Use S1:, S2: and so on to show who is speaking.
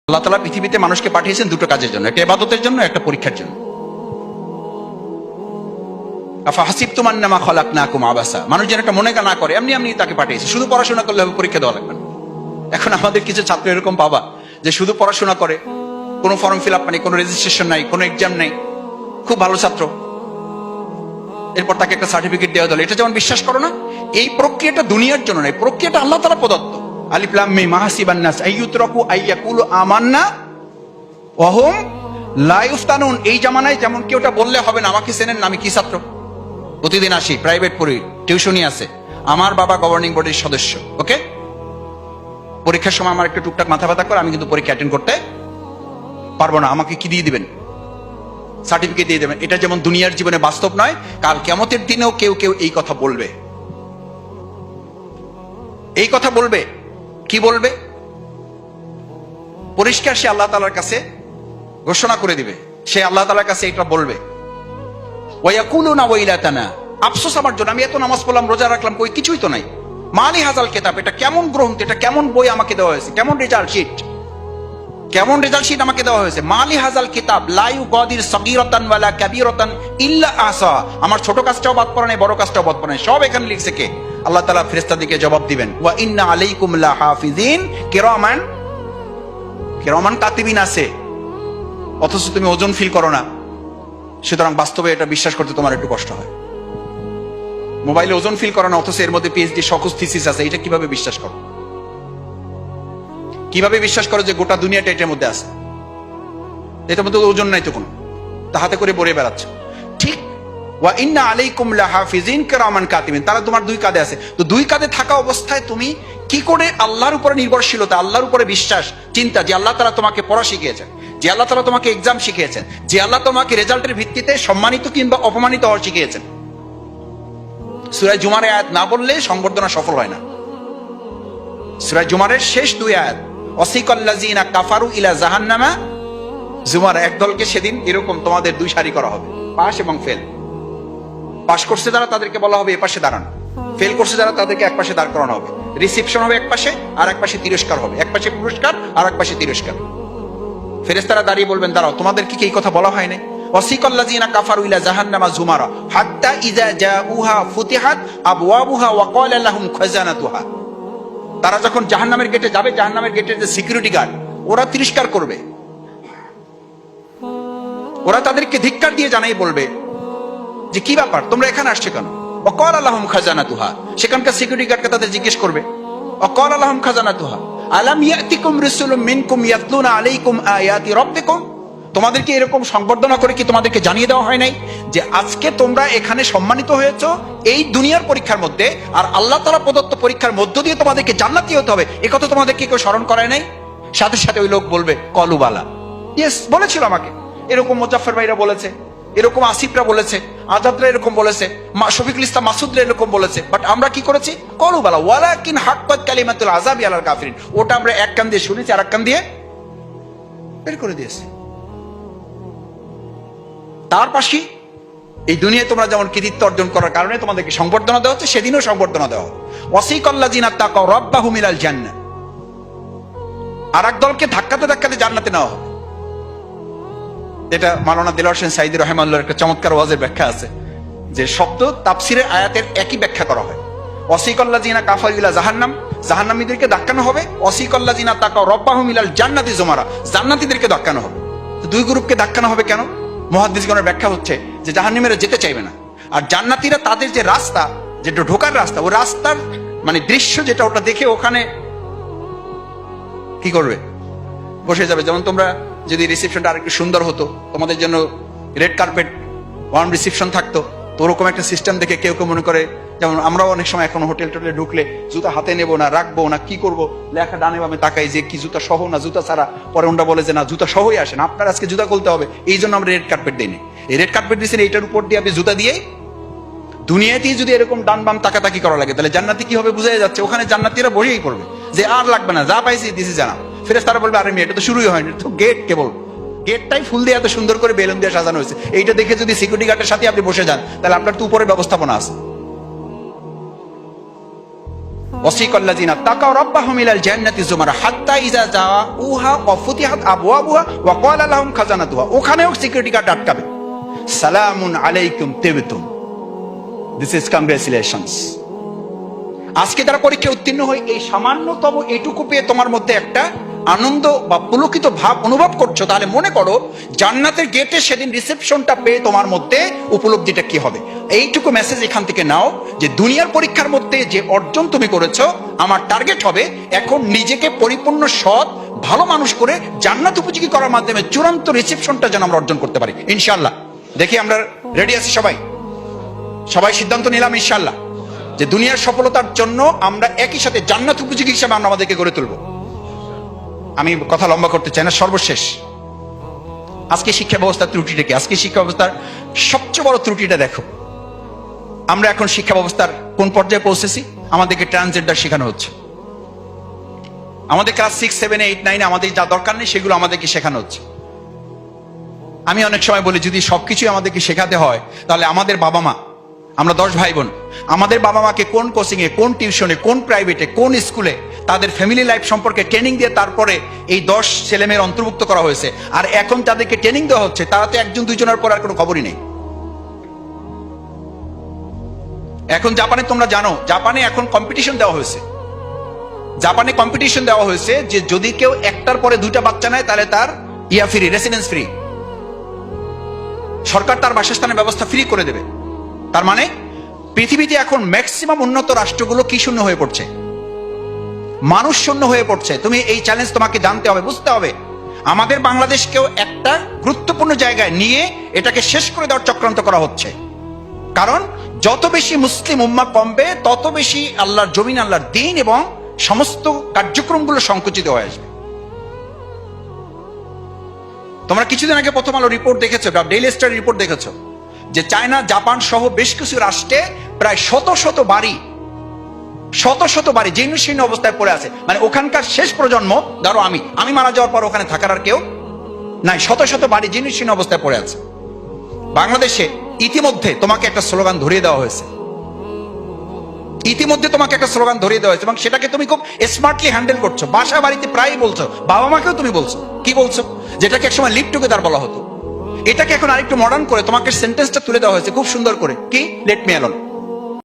S1: আল্লাহ তাআলা পৃথিবীতে মানুষকে পাঠিয়েছেন দুটো কাজের জন্য, একটা ইবাদতের জন্য, একটা পরীক্ষার জন্য। আফাহাসিবতুম আন্নামা খালাকনাকুম আবাসা, মানুষ যেন একটা মনে না করে এমনি এমনি তাকে পাঠিয়েছে, শুধু পড়াশোনা করলে হবে, পরীক্ষা দেওয়া লাগবে না। এখন আমাদের কিছু ছাত্র এরকম পাবা যে শুধু পড়াশোনা করে, কোনো ফর্ম ফিল আপ নেই, কোনো রেজিস্ট্রেশন নাই, কোনো এক্সাম নাই, খুব ভালো ছাত্র, এরপর তাকে একটা সার্টিফিকেট দেওয়া হলো। এটা যেমন বিশ্বাস করো না, এই প্রক্রিয়াটা দুনিয়ার জন্য নয়, প্রক্রিয়াটা আল্লাহ তাআলা প্রদত্ত। আলিফ লাম মিম মাহাসিবান নাস আইয়ুতরাকু আইয়াকুলু আমান্না ওয়া হুম লা ইফতানুন। এই জামানায় যেমন কি ওটা বললে হবে না, আমাকে চেনেন না, আমি কি ছাত্র, প্রতিদিন আসি, প্রাইভেট পড়ি, টিউশনি আছে, আমার বাবা গভর্নিং বডির সদস্য, ওকে, পরীক্ষার সময় আমার একটু টুকটাক মাথা ব্যথা করে, আমি কিন্তু পরীক্ষা অ্যাটেন্ড করতে পারবো না, আমাকে কি দিয়ে দিবেন, সার্টিফিকেট দিয়ে দেবেন। এটা যেমন দুনিয়ার জীবনে বাস্তব নয়, কাল কিয়ামতের দিনেও কেউ কেউ এই কথা বলবে, এই কথা বলবে। কি বলবে? পরিষ্কার সে আল্লাহ তাআলার কাছে ঘোষণা করে দিবে, সে আল্লাহ তাআলার কাছে এটা বলবে, ওয়ায়াকুলুনা ওয়াইলাতানা, আফসোস আমার জন্য, আমি এত নামাজ পড়লাম, রোজা রাখলাম, কই কিছুই তো নাই। মালি হাজাল কিতাব, এটা কেমন গ্রন্থ, এটা কেমন বই আমাকে দেওয়া হয়েছে, কেমন রেজাল্ট শিট, কেমন রেজাল্ট শিট আমাকে দেওয়া হয়েছে। মালি হাজাল কিতাব লা ইউগাদির সগীরাতান ওয়ালা কাবীরাতান ইল্লা আহসা, আমার ছোট কাজটাও বাদ পড়ে নাই, বড় কাজটাও বাদ পড়ে নাই, সব এখানে লিখছে কে? আল্লাহ তাআলা ফেরেশতাদেরকে জবাব দিবেন, ওয়া ইন্না আলাইকুম লাহাফিজিন কিরামান কাতিবিন আছে, অথচ তুমি ওজন ফিল করো না। সুতরাং বাস্তবে এটা বিশ্বাস করতে তোমার একটু কষ্ট হয়। মোবাইলে ওজন ফিল করো না, অথচ এর মধ্যে পিএইচডি সকস থিসিস আছে, এটা কিভাবে বিশ্বাস করো? কিভাবে বিশ্বাস করো যে গোটা দুনিয়াটা এটার মধ্যে আছে? এটার মধ্যে ওজন নাই তো কোনো, তা হাতে করে বরে বেড়াচ্ছ। ঠিক, ওয়া ইন্না আলাইকুম লাহাফিজিন কিরামান কাতিবিন, তারা তোমার দুই কাঁধে আছে। তো দুই কাঁধে থাকা অবস্থায় তুমি কি করে আল্লাহর উপরে নির্ভরশীলতা, আল্লাহর উপরে বিশ্বাস, চিন্তা, যে আল্লাহ তাআলা তোমাকে পড়া শিখিয়েছেন, যে আল্লাহ তাআলা তোমাকে এক্সাম শিখিয়েছেন, যে আল্লাহ তোমাকে রেজাল্টের ভিত্তিতে সম্মানিত কিংবা অপমানিত হওয়া শিখিয়েছেন। সূরা জুমার আয়াত না বললে সংবর্ধনা সফল হয় না। সূরা জুমারের শেষ দুই আয়াত, ওয়াসিকাল্লাযিনা কাফারু ইলা জাহান্নামা জুমার, একদলকে সেদিন এরকম তোমাদের দুই সারি করা হবে, পাস এবং ফেল। পাস করছে যারা তাদেরকে বলা হবে এ পাশে দাঁড়ান, ফেল করছে যারা তাদেরকে এক পাশে দাঁড় করানো হবে। রিসেপশন হবে এক পাশে, আর এক পাশে তিরস্কার হবে, এক পাশে পুরস্কার আর এক পাশে তিরস্কার। ফেরেশতারা দাঁড়িয়ে বলবেন, দাঁড়াও, তোমাদেরকে কি এই কথা বলা হয় নাই? ওয়াসিকাল্লাযিনা কাফারু ইলা জাহান্নামা জুমারা হাত্তা ইযা জাউহা ফুতিহাত আবওয়াবুহা ওয়া ক্বালা লাহুম খাজানাতুহা, তারা যখন জাহান্নামের গেটে যাবে, জাহান্নামের গেটের যে সিকিউরিটি গার্ড, ওরা তিরস্কার করবে, ওরা তাদেরকে ধিক্কার দিয়ে জানাই বলবে যে কি ব্যাপার, তোমরা এখানে আসছো কেন? ওয়া ক্বালা লাহুম খাজানাতুহা, সেখানকার সিকিউরিটি গার্ডকে তাদের জিজ্ঞেস করবে, ওয়া ক্বালা লাহুম খাজানাতুহা আলাম ইয়াতিকুম রাসূলুম মিনকুম ইয়াতলুনা আলাইকুম আয়াতি রাব্বিকুম, তোমাদেরকে এরকম সংবর্ধনা করে কি তোমাদেরকে জানিয়ে দেওয়া হয় নাই যে আজকে তোমরা এখানে সম্মানিত হয়েছো এই দুনিয়ার পরীক্ষার মধ্যে, আর আল্লাহ তাআলা প্রদত্ত পরীক্ষার মধ্য দিয়ে তোমাদেরকে জান্নাতি হতে হবে, এ কথা তোমাদেরকে কেউ স্মরণ করায় নাই? সাথে সাথে ওই লোক বলবে, কলুবালা, ইয়েস, বলেছিল আমাকে, এরকম মুজাফফর ভাইরা বলেছে, এরকম আসিফরা বলেছে, আজাদরা এরকম বলেছে, শফিকুল ইসলাম মাসুদরা এরকম বলেছে, বাট আমরা কি করেছি? কলুবালা ওয়ালাকিন হাক্কাত কালিমাতুল আযাবি আলাল কাফিরিন, ওটা আমরা এক কান দিয়ে শুনেছি আর এক কান দিয়ে বের করে দিয়েছি। তার পাশে এই দুনিয়ায় তোমরা যেমন কৃতিত্ব অর্জন করার কারণে তোমাদেরকে সংবর্ধনা দেওয়া হচ্ছে, সেদিনও সংবর্ধনা দেওয়া হবে। ওয়াসিকাল্লাযিনা তাকাউ রাব্বাহুম ইলাল জান্নাহ, আর এক দলকে ধাক্কাতে ধাক্কাতে জান্নাতে নেওয়া হবে। এটা মাওলানা দেলোয়ার হোসেন সাঈদী রাহিমাহুল্লাহর একটা চমৎকার ওয়াজের ব্যাখ্যা আছে, যে শব্দ তাফসিরের আয়াতের একই ব্যাখ্যা করা হয়। ওয়াসিকাল্লাযিনা কাফারু ইলা জাহান্নাম, জাহান্নামীদেরকে ধাক্কানো হবে, ওয়াসিকাল্লাযিনা তাকাউ রাব্বাহুম ইলাল জান্নাতি জুমারা, জান্নাতীদেরকে ধাক্কানো হবে। তো দুই গ্রুপকে ধাক্কানো হবে কেন? মুহাদ্দিসগণের ব্যাখ্যা হচ্ছে যে জাহান্নামীরা যেতে চাইবে না, আর জান্নাতীরা তাদের যে রাস্তা, যেটা ঢোকার রাস্তা, ও রাস্তার মানে দৃশ্য যেটা, ওটা দেখে ওখানে কি করবে? বসে যাবে। যেমন তোমরা যদি রিসেপশনটা আরেকটু সুন্দর হতো, তোমাদের জন্য রেড কার্পেট ওয়ার্ম রিসেপশন থাকতো, তো ওরকম একটা সিস্টেম দেখে কেউ কেউ মনে করে, যেমন আমরাও অনেক সময় এখন হোটেল টোটেলে ঢুকলে জুতা হাতে নেবো না, রাখবো না, কি করবো, লেখা ডানে বামে তাকাই যে কি জুতা সহ না জুতা ছাড়া, পরে ওনটা বলে যে না জুতা সহই আসেন, আপনার আজকে জুতা খুলতে হবে, এই জন্য আমরা রেড কার্পেট দিই না। এই রেড কার্পেট দিয়েছেন, এইটার উপর দিয়ে আপনি জুতা দিয়ে, দুনিয়াতেই যদি এরকম ডান বাম তাকাতাকি করা লাগে, তাহলে জান্নাতি কি হবে বোঝাই যাচ্ছে। ওখানে জান্নাতীরা বসেই পড়বে যে আর লাগবে না, যা পাইছি দিছি জানা। ফেরেশতারা বলবে, আরে মেয়ে, এটা তো শুরুই হয়নি, তো গেট, কেবল গেটটাই ফুল দিয়ে এত সুন্দর করে বেলুন দিয়ে সাজানো হয়েছে, এইটা দেখে যদি সিকিউরিটি গার্ডের সাথে আপনি বসে যান, তাহলে আপনার তো উপরে ব্যবস্থাপনা আছে। ওয়াসিকাল্লাযিনা তাকাউ রাব্বাহুম ইলাল জান্নাতি যুমারা হাত্তা ইযা জাউহা ওয়া ফুতিহাত আবওয়াবুহা ওয়া ক্বালা লাহুম খাজানাতুহা, ওখানেও সিকিউরিটি গার্ড আটকাবে। সালামুন আলাইকুম তিবতুম, দিস ইজ কংগ্রেচুলেশনস। আজকে যারা পরীক্ষায় উত্তীর্ণ হয় এই সামান্যতম এটুকু পেয়ে তোমার মধ্যে একটা আনন্দ বা পুলকিত ভাব অনুভব করছো, তাহলে মনে করো জান্নাতের গেটে সেদিন রিসেপশনটা পেয়ে তোমার মধ্যে উপলব্ধিটা কি হবে। এইটুকু মেসেজ এখান থেকে নাও যে দুনিয়ার পরীক্ষার মধ্যে যে অর্জন তুমি করেছো, আমার টার্গেট হবে এখন নিজেকে পরিপূর্ণ সৎ ভালো মানুষ করে জান্নাত উপযোগী করার মাধ্যমে চূড়ান্ত রিসেপশনটা যেন আমরা অর্জন করতে পারি ইনশাআল্লাহ। দেখি আমরা রেডি আছি সবাই? সবাই সিদ্ধান্ত নিলাম ইনশাআল্লাহ যে দুনিয়ার সফলতার জন্য আমরা একই সাথে জান্নাত উপযোগী হিসেবে আমরা আমাদেরকে গড়ে তুলব। আমি কথা লম্বা করতে চাই না, সর্বশেষ আজকে শিক্ষা ব্যবস্থার ত্রুটিটা কি? আজকে শিক্ষা ব্যবস্থার সবচেয়ে বড় ত্রুটিটা দেখো, আমরা এখন শিক্ষা ব্যবস্থার কোন পর্যায়ে পৌঁছেছি? আমাদেরকে ট্রান্সজেন্ডার শেখানো হচ্ছে। আমাদের ক্লাস 6, 7, 8, 9 আমাদের যা দরকার নেই সেগুলো আমাদেরকে শেখানো হচ্ছে। আমি অনেক সময় বলি যদি সবকিছুই আমাদেরকে শেখাতে হয় তাহলে আমাদের বাবা মা, আমরা 10 ভাই বোন, আমাদের বাবা মাকে কোন কোচিং এ, কোন টিউশনে, কোন প্রাইভেটে, কোন স্কুলে তাদের ফ্যামিলি লাইফ সম্পর্কে ট্রেনিং দিয়ে তারপরে এই 10 ছেলেমেয়ের অন্তর্ভুক্ত করা হয়েছে। আর এখন তাদেরকে ট্রেনিং দেওয়া হচ্ছে, তারা তো একজন দুইজনের পর আর কোনো খবরই নেই। এখন জাপানে তোমরা জানো, জাপানে এখন কম্পিটিশন দেওয়া হয়েছে। জাপানে কম্পিটিশন দেওয়া হয়েছে যে যদি কেউ একটার পরে 2টা বাচ্চা নেয় তাহলে তার ফ্রি, রেসিডেন্স ফ্রি, সরকার তার বাসস্থানের ব্যবস্থা ফ্রি করে দেবে। তার মানে পৃথিবীতে এখন ম্যাক্সিমাম উন্নত রাষ্ট্রগুলো কি শূন্য হয়ে পড়ছে? মানুষ শূন্য হয়ে পড়ছে। তুমি এই চ্যালেঞ্জ তোমাকে জানতে হবে, বুঝতে হবে। আমাদের বাংলাদেশকেও একটা গুরুত্বপূর্ণ জায়গায় নিয়ে এটাকে শেষ করে দেওয়ার চক্রান্ত করা হচ্ছে। কারণ যত বেশি মুসলিম উম্মাহ কমবে তত বেশি আল্লাহর জমিন, আল্লাহর দ্বীন এবং সমস্ত কার্যক্রমগুলো সংকুচিত হয়ে আসবে। তোমরা কিছুদিন আগে প্রথম আলো রিপোর্ট দেখেছো, ডেইলি স্টার রিপোর্ট দেখেছো যে চায়না, জাপান সহ বেশ কিছু রাষ্ট্রে প্রায় শত শত বাড়ি জীর্ণ শীর্ণ অবস্থায় পড়ে আছে। মানে ওখানকার শেষ প্রজন্ম, ধরো আমি মারা যাওয়ার পর ওখানে থাকার আর কেউ নাই, শত বাড়ি জীর্ণ শীর্ণ অবস্থায় পড়ে আছে। বাংলাদেশে ইতিমধ্যে তোমাকে একটা স্লোগান ধরিয়ে দেওয়া হয়েছে, এবং সেটাকে তুমি খুব স্মার্টলি হ্যান্ডেল করছো। বাসা বাড়িতে প্রায় বলছো, বাবা মাকেও তুমি বলছো, কি বলছো? যেটাকে একসময় লিভ টুগেদার বলা হতো, এটাকে এখন আরেকটু মডার্ন করে তোমাকে সেন্টেন্সটা তুলে দেওয়া হয়েছে খুব সুন্দর করে, কি? Let me alone.